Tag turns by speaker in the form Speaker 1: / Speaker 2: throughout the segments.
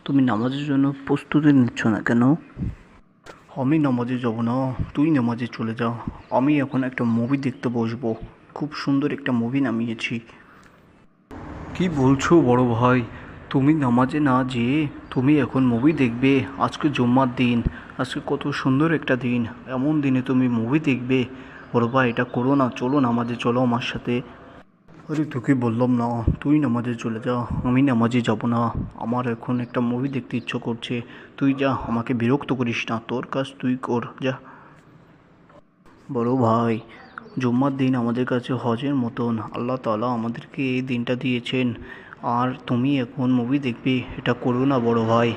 Speaker 1: তুমি নামাজের জন্য প্রস্তুতি নিচ্ছ না কেন? আমি নামাজে যাব না, তুই নামাজে চলে যা। আমি এখন একটা মুভি দেখতে বসবো। খুব সুন্দর একটা মুভি নামিয়েছি। কি বলছো বড় ভাই? তুমি নামাজে না যেয়ে তুমি এখন মুভি দেখবে? আজকে জুম্মার দিন, আজকে কত সুন্দর একটা দিন। এমন দিনে তুমি মুভি দেখবে? বড় ভাই, এটা করো না। চলো নামাজে চলো আমার সাথে। আরে তোকে বললাম না, তুই নামাজে চলে যা। আমি নামাজে যাব না। আমার এখন একটা মুভি দেখতে ইচ্ছে করছে। তুই যা, আমাকে বিরক্ত করিস না। তোর কাজ তুই কর, যা। বড় ভাই, জুম্মার দিন আমাদের কাছে হজের মতন। আল্লাহ তাআলা আমাদেরকে এই দিনটা দিয়েছেন। আর তুমি এখন মুভি দেখবে? এটা করো না বড় ভাই।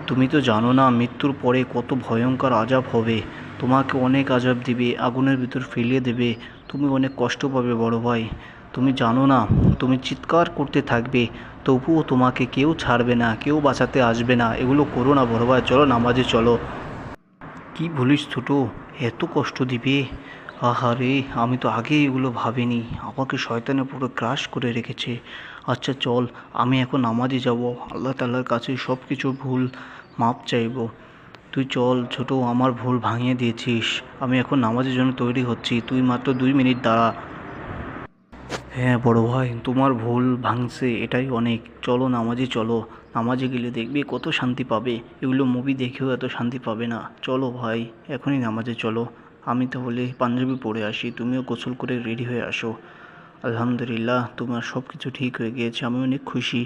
Speaker 1: তুমি তো জানো না মৃত্যুর পরে কত ভয়ঙ্কর আযাব হবে। তোমাকে অনেক আযাব দিবে, আগুনের ভিতর ফেলিয়ে দেবে। তুমি অনেক কষ্ট পাবে বড় ভাই। তুমি জানো না, তুমি চিৎকার করতে থাকবে, তবুও তোমাকে কেউ ছাড়বে না, কেউ বাঁচাতে আসবে না। এগুলো করো না বড় ভাই, চলো নামাজে চলো। কি বলিস ছোট? এত কষ্ট দিবে? আহারে, আমি তো আগে এগুলো ভাবিনি। আমাকে শয়তানে পুরো গ্রাস করে রেখেছে। আচ্ছা চল, আমি এখন নামাজে যাব। আল্লাহ তাআলার কাছে সব কিছু ভুল মাপ চাইব। তুই চল ছোট, আমার ভুল ভাঙিয়ে দিয়েছিস। আমি এখন নামাজের জন্য তৈরি হচ্ছি, তুই মাত্র 2 মিনিট দাঁড়া। হ্যাঁ বড় ভাই, তোমার ভুল ভাঙছে এটাই অনেক। চলো নামাজে চলো। নামাজে গেলে দেখবে কত শান্তি পাবে। এগুলো মুভি দেখেও এত শান্তি পাবে না। চলো ভাই, এখনই নামাজে চলো। আমি তাহলে পাঞ্জাবি পরে আসি, তুমিও গোসল করে রেডি হয়ে আসো। আলহামদুলিল্লাহ, তোমার সব কিছু ঠিক হয়ে গিয়েছে, আমি অনেক খুশি।